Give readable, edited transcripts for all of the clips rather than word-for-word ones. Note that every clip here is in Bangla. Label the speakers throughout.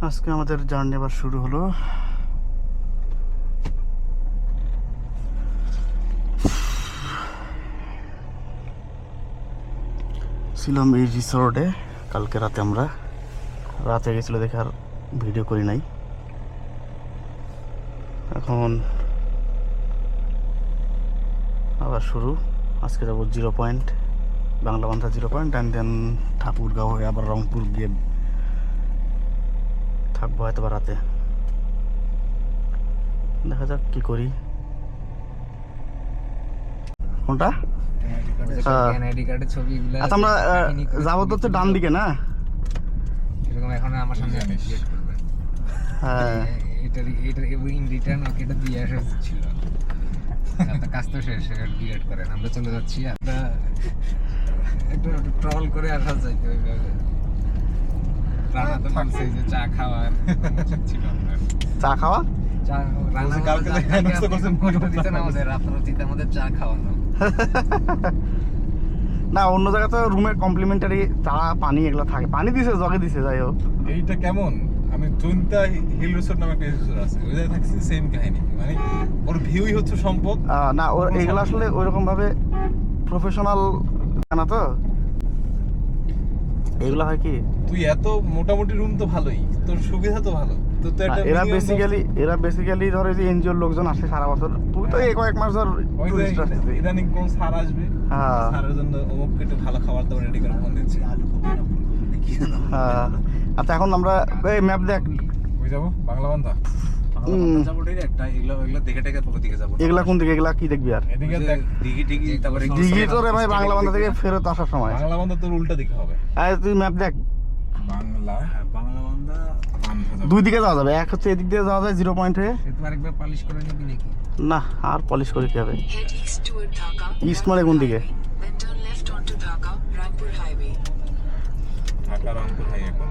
Speaker 1: আজকে আমাদের জার্নি আবার শুরু হলো। ছিলাম এই রিসোর্টে কালকে রাতে, আমরা রাতে গেছিলো দেখে আর ভিডিও করি নাই। এখন আবার শুরু। আজকে যাবো 0 পয়েন্ট, বাংলা বান্ধা 0 পয়েন্ট, অ্যান্ড দেন ঠাকুরগাঁও হয়ে আবার রংপুর গিয়ে থাকবো হয়তো বা রাতে। দেখা যাক কি করি। কোনটা? আচ্ছা, আমরা যাবো তো হচ্ছে ডান দিকে না?
Speaker 2: এরকম এখন আমার সামনে জিজ্ঞেস করবেন।
Speaker 1: হ্যাঁ,
Speaker 2: এটার ইন রিটার্ন ওকে এটা দিয়ে আসা ছিল। আপনার কাজ তো শেষ, ডিলেট করেন। আমরা চলে যাচ্ছি। আমরা একটু ট্রল করে আসা যাইতে ওইভাবে। রানা তো বলছে যে চা খাওয়ার ছিল আপনার।
Speaker 1: চা খাওয়া?
Speaker 2: চা রানা কালকে দিতেন আমাদের, আপনার উচিত আমাদের চা খাওয়ানো।
Speaker 1: না, অন্য জায়গায় তো রুমে কমপ্লিমেন্টারি চা পানি এগুলো থাকে। পানি দিছে, জগে দিছে, যাই হোক।
Speaker 3: এইটা কেমন? আমি জুনতা হিল রিসোর্ট নামে একটা রিসোর্ট আছে, ওই জায়গায় থাকছি, সেম কাহিনী। মানে ওর ভিউই হচ্ছে সম্পদ।
Speaker 1: না, ওর এগুলো আসলে ওইরকম ভাবে প্রফেশনাল না, তো এগুলো হয় কি,
Speaker 3: তুই এত মোটামুটি রুম তো ভালোই, তোর সুবিধা তো ভালো। তো তো একটা
Speaker 1: এরা বেসিক্যালি ধর এই যে এনজিওর লোকজন আসে সারা বছর। তুই তো এই কয়েক মাস ধর টুরিস্ট আসছিস।
Speaker 3: ইদানিং কোন স্যার আসবে,
Speaker 1: হ্যাঁ,
Speaker 3: স্যারের জন্য অমুককে একটু ভালো খাবার দাবার রেডি করে ফোন দিচ্ছি।
Speaker 1: হ্যাঁ। আচ্ছা, এখন আমরা এই ম্যাপ দেখ,
Speaker 3: ওই যাবো বাংলা বান্ধা।
Speaker 1: এগুলা কোন দিকে, এগুলা কি দেখবি? আর
Speaker 3: এদিকে দেখ,
Speaker 1: দিঘি তো রে ভাই, বাংলা বান্ধা থেকে ফেরত আসার সময়।
Speaker 3: বাংলা বান্ধা তোর উল্টা দিকে হবে।
Speaker 1: তুই ম্যাপ দেখ,
Speaker 3: বাংলা বান্ধা
Speaker 1: দুই দিকে যাওয়া যাবে। এক হচ্ছে এদিক দিয়ে যাওয়া যায় 0 পয়েন্ট হয়ে।
Speaker 2: সে তো আরেকবার পালিশ করে নিবি নাকি?
Speaker 1: না, আর পলিশ করে কি হবে? ইস্ট মানে কোন দিকে?
Speaker 3: ঢাকা রংপুর হাই এখন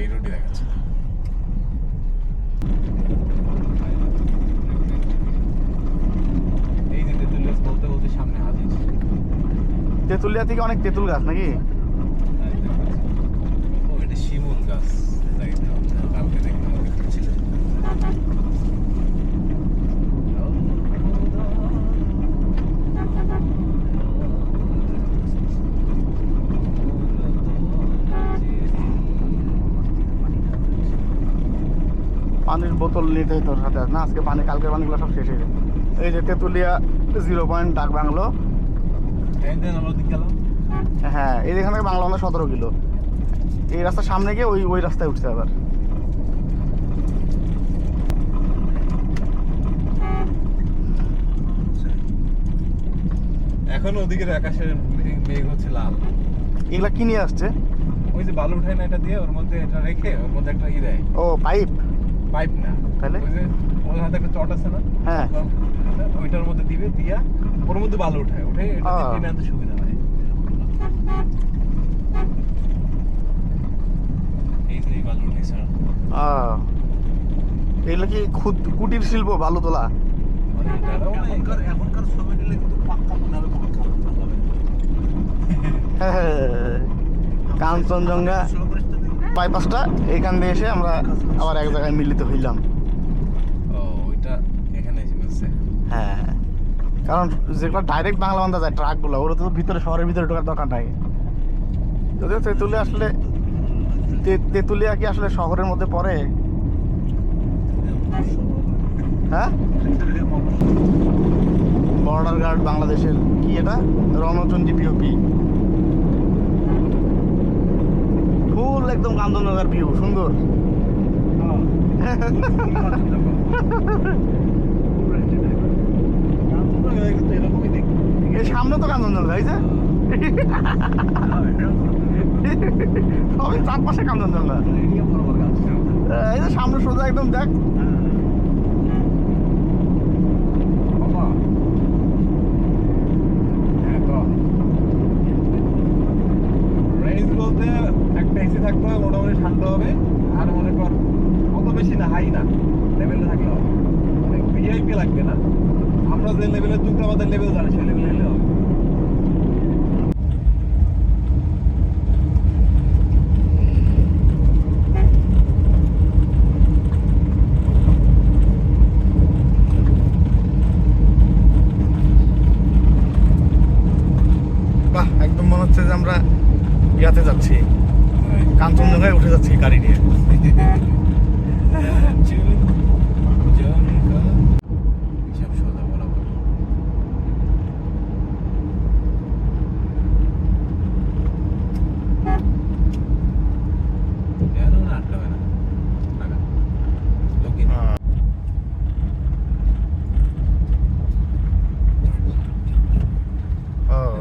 Speaker 3: এই রোডে দেখাচ্ছে। এই যে তেতুলিয়া বলতে বলতে সামনে হাজির।
Speaker 1: তেতুলিয়া থেকে অনেক তেঁতুল গাছ নাকি?
Speaker 3: ও, এটা শিমুল গাছ। তাই তো, কালকে দেখলাম ওকে খাচ্ছিল।
Speaker 1: পানির বোতল নিতে তোর সাথে না? আজকে পানি, কালকের পানিগুলো সব শেষ হয়ে যায়। এই যে তেতুলিয়া 0 পয়েন্ট ডাক বাংলো। হ্যাঁ, এই এখান থেকে বাংলা বান্ধা 17 কিলো। এই রাস্তার সামনে গিয়ে ওই রাস্তায় উঠছে আবার।
Speaker 3: এখন ওদিকের আকাশের মেঘ হচ্ছে লাল।
Speaker 1: এগুলা কি নিয়ে আসছে?
Speaker 3: ওই যে বালু উঠায় না, এটা দিয়ে ওর মধ্যে এটা রেখে ওর মধ্যে একটা দেয়।
Speaker 1: ও, পাইপ
Speaker 3: না,
Speaker 1: তাহলে
Speaker 3: ওই যে ওর হাতে একটা চট আছে না,
Speaker 1: হ্যাঁ,
Speaker 3: ওইটার মধ্যে দিবে, দিয়া ওর মধ্যে বালু উঠে এটা টেনে আনতে সুবিধা হয়। এই যে এই বালু উঠেছে।
Speaker 1: এগুলো কি কুটির শিল্প, বালু তোলা?
Speaker 3: এখনকার ছবি নিলে কিন্তু পাক্কা মনে হবে
Speaker 1: কাঞ্চনজঙ্ঘা বাইপাসটা এইখান দিয়ে এসে আমরা আবার এক জায়গায় মিলিত হইলাম।
Speaker 3: ওইটা এখানে এসে বলছে।
Speaker 1: হ্যাঁ, কারণ যেগুলো ডাইরেক্ট বাংলা বান্ধা যায় ট্রাকগুলো, ওরা তো ভিতরে, শহরের ভিতরে ঢোকার দরকার নাই। যদিও তেঁতুলিয়া আসলে, তেঁতুলিয়া কি আসলে শহরের মধ্যে পড়ে? হ্যাঁ, বর্ডার গার্ড বাংলাদেশের কি এটা, রণচণ্ডী পিওপি। ফুল একদম কাঞ্চনজঙ্ঘার ভিউ, সুন্দর। সামনে তো কাঞ্চনজঙ্ঘা, এই যে সবই চারপাশে কাঞ্চনজঙ্ঘা। এই যে সামনে সোজা একদম দেখ।
Speaker 3: বলতে একটা এসি থাকতে হবে, মোটামুটি ঠান্ডা হবে। আর মনে কর অত বেশি না, হাই না, লেভেলে থাকলে হবে। মানে ভিআইপি লাগবে না। আমরা যে লেভেলে, তুই তো আমাদের লেভেল জানিস, সেই লেভেলে এলে হবে।
Speaker 1: ইয়াতে যাচ্ছি, কাঞ্চনজঙ্ঘায় উঠে যাচ্ছি গাড়ি নিয়ে।
Speaker 3: হিসাব সোজা বরাবর। কেন না আটকাবে না? টাকা। লোকে নেই।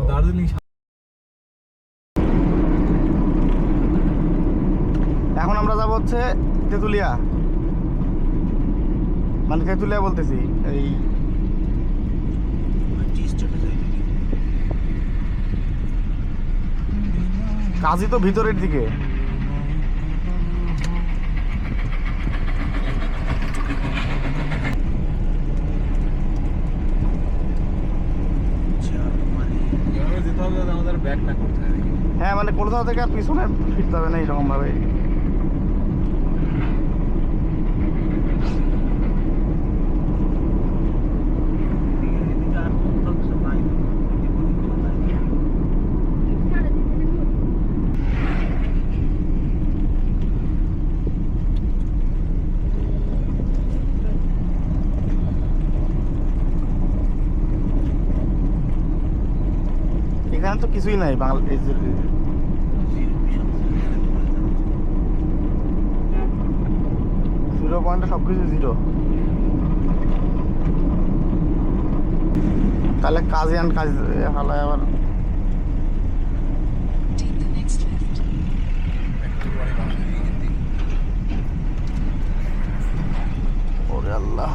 Speaker 3: দার্জিলিং
Speaker 1: এখন আমরা যাবো হচ্ছে তেঁতুলিয়া, মানে তেঁতুলিয়া বলতেছি এই কাজী তো ভিতরের দিকে।
Speaker 3: এভাবে যেতে হবে যাতে আমাদের ব্যাক না করতে হয় নাকি?
Speaker 1: হ্যাঁ, মানে কোথাও থেকে আর পিছনে ফিরতে হবে না এরকম ভাবে। এখানে তো কিছুই নাই বাংলা, জিরো পয়েন্টে সবকিছু জিরো। তাহলে কাজে আন কাজ হালায় আবার।
Speaker 3: একটু পরে বাসা দিয়ে যেতে।
Speaker 1: ওরে আল্লাহ,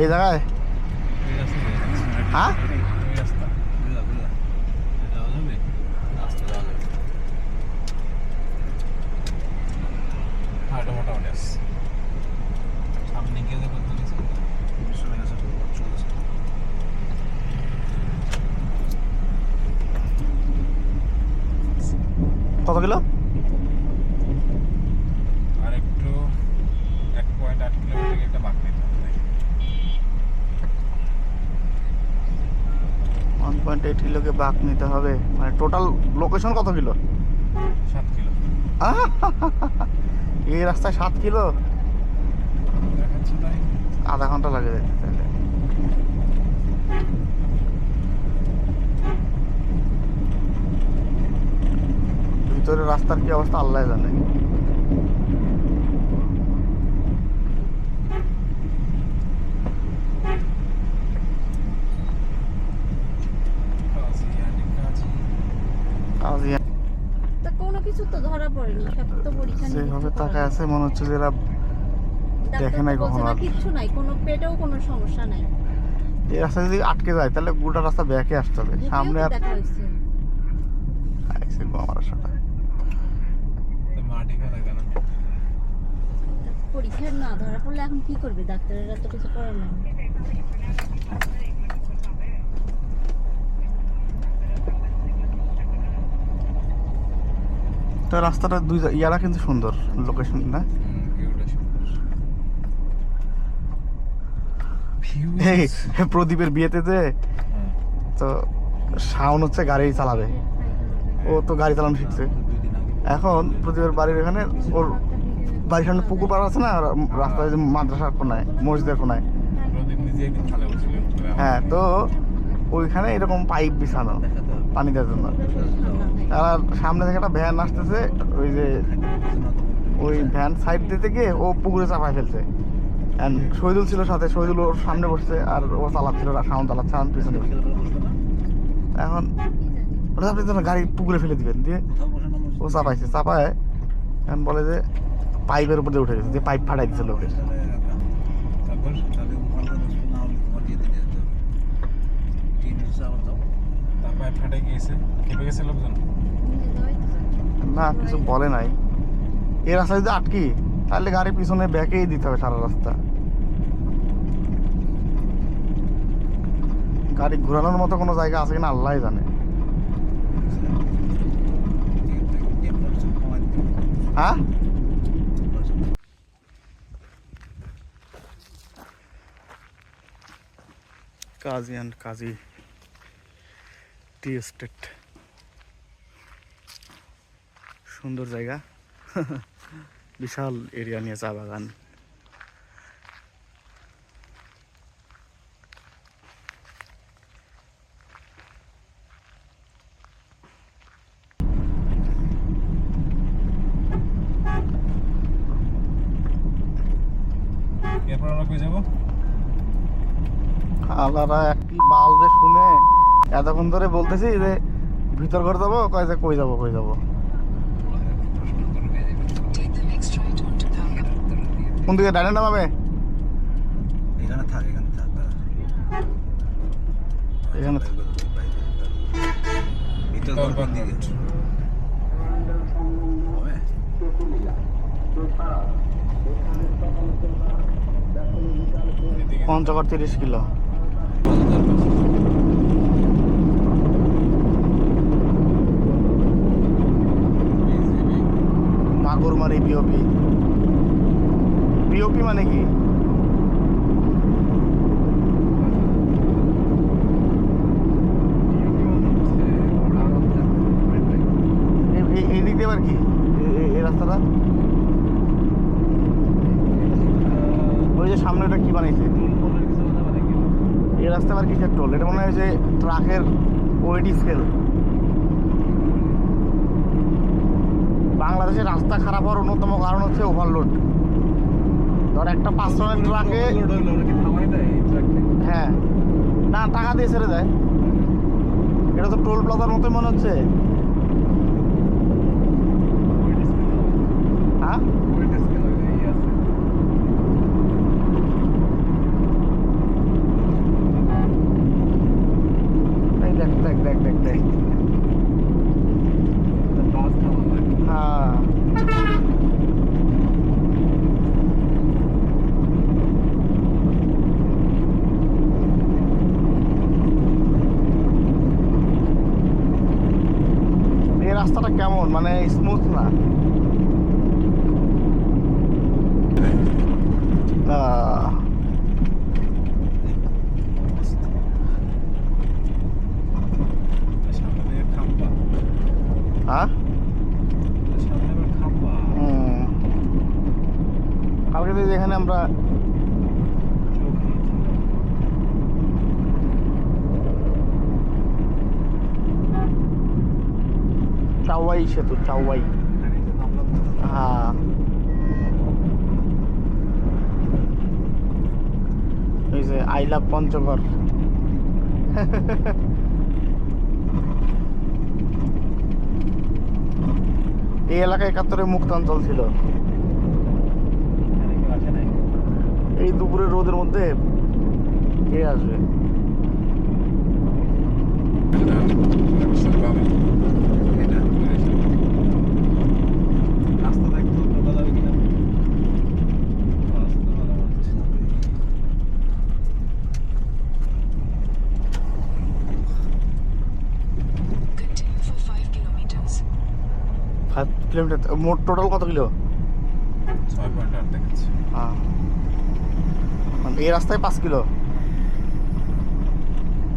Speaker 1: এই জায়গায়
Speaker 3: এই রাস্তা দিয়ে যাচ্ছি।
Speaker 1: হ্যাঁ
Speaker 3: এই রাস্তা। বুঝলা, বুঝলা। যাওয়া যাবে? রাস্তা যাওয়া যাবে। হ্যাঁ, এটা মোটামুটি আছে। সামনে গিয়ে দেখো তো নিচে। চলে গেছে, চলে গেছে।
Speaker 1: কত কিলো?
Speaker 3: আর একটু 1.8 কিলোমিটার একটা বাঁক নিতে হবে।
Speaker 1: 1.8 কিলোকে বাঁক নিতে হবে, মানে টোটাল লোকেশন কত কিলো?
Speaker 3: 7 কিলো
Speaker 1: এই রাস্তায় 7 কিলো,
Speaker 3: দেখাচ্ছে তাই।
Speaker 1: আধা ঘন্টা লাগে যেতে তাহলে। ভিতরে রাস্তার কি অবস্থা আল্লাহ জানে।
Speaker 3: কাজী আনি কাজী।
Speaker 1: কাজী
Speaker 4: তা কোনো কিছু তো ধরা পড়েনি, সব তো পরীক্ষা
Speaker 1: যেভাবে তাকায় আছে মনে হচ্ছে যে এরা দেখে নাই কখনো আর।
Speaker 4: কিচ্ছু নাই, কোনো পেটেও কোনো সমস্যা নাই।
Speaker 1: এই রাস্তা যদি আটকে যায় তাহলে গোটা রাস্তা ব্যাকে আসতে হবে, সামনে আর
Speaker 4: দেখা হয়েছে।
Speaker 1: আমার সাথে
Speaker 3: তো মাটি ফেলা কেন?
Speaker 4: পরীক্ষা না ধরা পড়লে এখন কি করবে? ডাক্তারেরা তো কিছু করার নাই।
Speaker 1: তো রাস্তাটা ইয়ারা কিন্তু সুন্দর লোকেশন না?
Speaker 3: ভিউটা সুন্দর।
Speaker 1: এই প্রদীপের বিয়েতে যে তো শাওন হচ্ছে গাড়ি চালাবে, ও তো গাড়ি চালানো শিখছে। এখন প্রদীপের বাড়ির এখানে ওর বাড়ির সামনে পুকুর পাড় আছে না, রাস্তায় যে মাদ্রাসার কোনায়, মসজিদের কোনায়।
Speaker 3: প্রদীপ নিজে একদিন খালে বলছিল।
Speaker 1: হ্যাঁ, তো ওইখানে এরকম পাইপ বিছানো পানি দেওয়ার জন্য। আর সামনে থেকে একটা ভ্যান আসতেছে, ওই যে ওই ভ্যান সাইড দিতে গিয়ে ও পুকুরে চাপায় ফেলছে। অ্যান্ড শহীদুল ছিল সাথে, শহীদুল ওর সামনে বসছে আর ও চালাচ্ছিল, সাউন্ড চালাচ্ছে, আমি পিছনে বসে। এখন ওটা আপনি যেন গাড়ি পুকুরে ফেলে দিবেন, দিয়ে ও চাপাইছে, চাপায় এখন বলে যে পাইপের উপর দিয়ে উঠে গেছে, যে পাইপ ফাটাই দিচ্ছে লোকের।
Speaker 3: তারপর তারপর ফাটে গিয়েছে, কেঁপে গেছে লোকজন।
Speaker 1: না, কিছু বলে নাই। এই রাস্তা যদি আটকি তাহলে গাড়ি পিছনে ব্যাকেই দিতে হবে সারা রাস্তা। গাড়ি ঘোরানোর মতো কোনো জায়গা আছে কিনা আল্লাহ জানে। হ্যাঁ কাজী অ্যান্ড কাজী টি এস্টেট, সুন্দর জায়গা। বিশাল এরিয়া নিয়ে চা বাগান।
Speaker 3: এরপর আমরা কই যাবো?
Speaker 1: আলাদা একটি বাল যে শুনে এতক্ষণ ধরে বলতেছি যে ভিতর ঘর যাবো, কয় যে কই যাবো কই যাবো। কোন দিকে ডাইনে নামাবে?
Speaker 2: এখানে থাক, এখানে থাক,
Speaker 1: এখানে
Speaker 2: ভিতর কোন দিকে হবে?
Speaker 1: Panchagarh 30 kilo. Magurmari POP. POP মানে কি? এই দিক দিয়ে আবার কি এই রাস্তাটা? ওই যে সামনে ওটা কি বানাইছে? এই রাস্তা আবার কিসের টোল? এটা মনে হয় যে ট্রাকের ওয়েট স্কেল। বাংলাদেশের রাস্তা খারাপ হওয়ার অন্যতম কারণ হচ্ছে ওভারলোড। ধর একটা 5 টনের ট্রাকে, হ্যাঁ না টাকা দিয়ে ছেড়ে দেয়। এটা তো টোল প্লাজার মতোই মনে হচ্ছে। হ্যাঁ এই দেখ দেখ দেখ দেখ দেখ, হ্যাঁ এই রাস্তাটা কেমন, মানে স্মুথ না? হ্যাঁ কালকে তো যেখানে আমরা চাওয়াই সেতু, চাওয়াই, হ্যাঁ এই যে আই লাভ পঞ্চগড়। এই এলাকায় 71-এ মুক্তাঞ্চল ছিল। এই দুপুরের রোদের মধ্যে কে আসবে?
Speaker 3: রাস্তা দেখতে ঢোকা যাবে কিনা? রাস্তা ভালো হচ্ছে।
Speaker 5: Continue for 5 kilometers.
Speaker 1: 5 কিলোমিটার মোট টোটাল কত কিলো?
Speaker 3: 6.8 দেখাচ্ছে।
Speaker 1: হ্যাঁ মানে এই রাস্তায় 5 কিলো।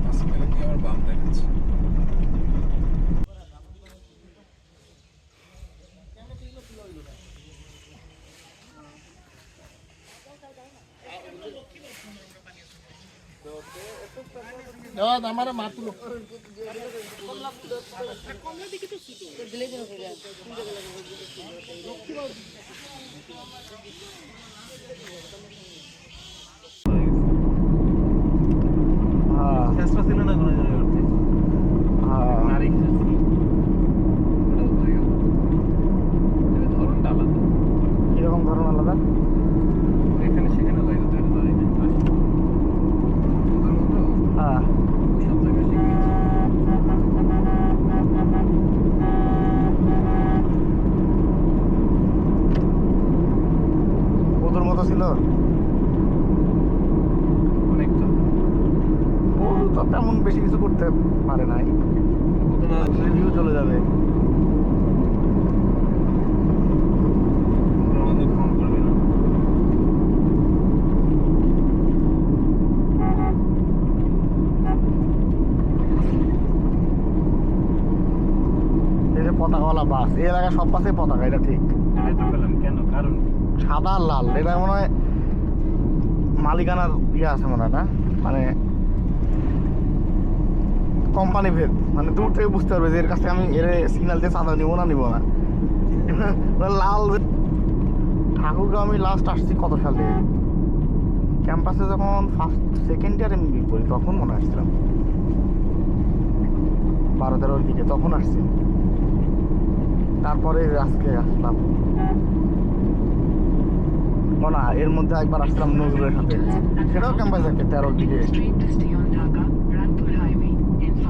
Speaker 3: 5 কিলো কি আবার বাম দেখাচ্ছে।
Speaker 1: আমার মাতুলো
Speaker 3: চেষ্টা ছিল না কোনো জায়গায় করতে। নারী ছিল। ওটা তো ভাই এর ধরনটা আলাদা।
Speaker 1: কিরকম ধরন আলাদা?
Speaker 3: এখানে সেখানে যাই তো এটা জানি না।
Speaker 1: হ্যাঁ
Speaker 3: সব জায়গায় শিখেছি।
Speaker 1: ওদের মতো ছিল।
Speaker 3: অনেকটা।
Speaker 1: ও তো তেমন বেশি কিছু করতে পারে নাই,
Speaker 3: ঘটনা
Speaker 1: রিভিউ চলে যাবে। পতাকাওয়ালা বাস, এই এলাকায় সব বাসে পতাকা, এটা ঠিক।
Speaker 3: তাই তো পেলাম কেন, কারণ
Speaker 1: সাদা আর লাল, এটা মনে হয় মালিকানার ইয়ে আছে মনে হয়, না মানে কোম্পানি ভেদ, মানে দূর থেকে বুঝতে পারবে যে এর কাছ থেকে আমি এর সিগন্যাল দিয়ে চাঁদা নিবো না লাল। ঠাকুরগাঁও আমি লাস্ট আসছি কত সালে, ক্যাম্পাসে যখন ফার্স্ট সেকেন্ড ইয়ারে আমি পড়ি তখন মনে আসছিলাম, 12-13 দিকে তখন আসছি, তারপরে আজকে আসলাম। না এর মধ্যে একবার আসলাম নজরুলের সাথে, সেটাও ক্যাম্পাসে 13 দিকে।
Speaker 5: Straight to stay on Dhaka, Ranpur Highway, N5.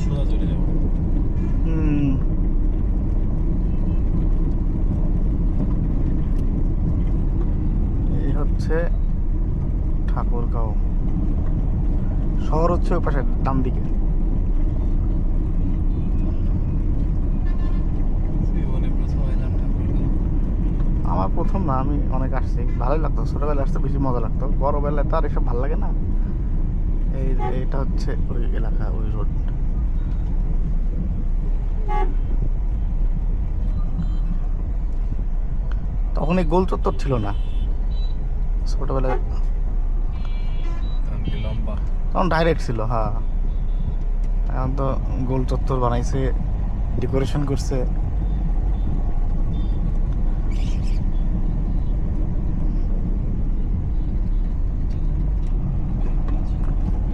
Speaker 3: সোজা চলে যাবো।
Speaker 1: এই হচ্ছে ঠাকুরগাঁও শহর, হচ্ছে ওই পাশে ডান দিকে।
Speaker 3: জীবনে প্রথম এলাম ঠাকুরগাঁও।
Speaker 1: আমার প্রথম না, আমি অনেক আসছি, ভালোই লাগতো, ছোটবেলায় আসতে বেশি মজা লাগতো, বড়বেলায় তো আর এসব ভালো লাগে না। এইটা হচ্ছে ওই এলাকা, ওই রোড। তখন এই গোল চত্বর ছিল না ছোটবেলায়,
Speaker 3: তখন কি লম্বা?
Speaker 1: তখন ডাইরেক্ট ছিল। হ্যাঁ, এখন তো গোল চত্বর বানাইছে, ডেকোরেশন করছে।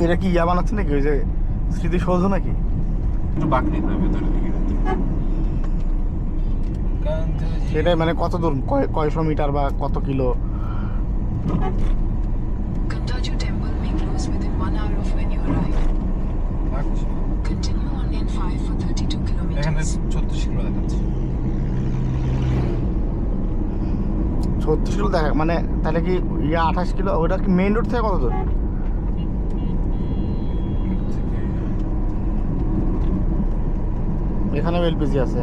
Speaker 1: এটা কি ইয়া বানাচ্ছে নাকি, ওই যে স্মৃতিসৌধ নাকি?
Speaker 3: একটু বাঁক নিতে হবে ভেতরের দিকে। কারণ তো
Speaker 1: সেটাই, মানে কত দূর, কয়শো মিটার বা কত kilo?
Speaker 5: Kantaju temple may close within 1 hour of when you arrive. Continue on N5 for 32
Speaker 3: এখানে
Speaker 5: kilometers.
Speaker 3: 36 কিলো দেখাচ্ছে।
Speaker 1: 36 কিলো দেখা, মানে তাহলে কি ইয়া 28 কিলো? ওটা কি মেইন রোড থেকে কত দূর? এখানেও এলপিজি আছে।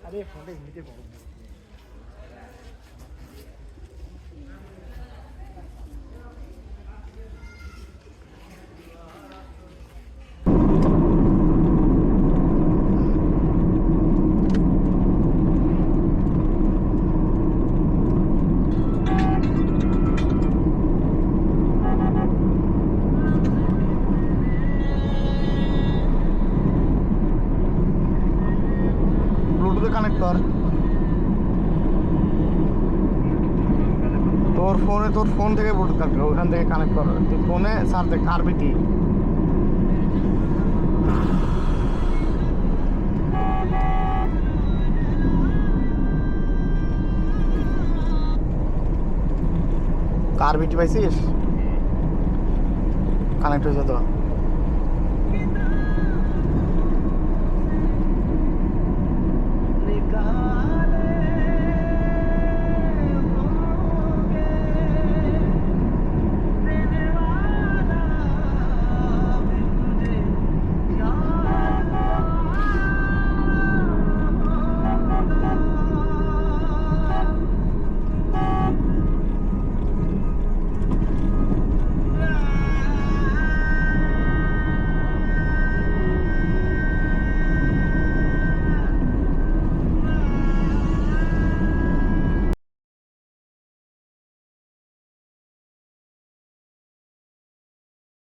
Speaker 1: আরে ফোনে নিতে পারবো। ব্লুটুথে কানেক্ট কর, তোর ফোন থেকে ব্লুটুথ কানেক্ট কর, ওখান থেকে কানেক্ট কর, তুই ফোনে সার্চ দে আরবিটি। কারবিটি পাইছিস? কানেক্ট হয়েছে তো।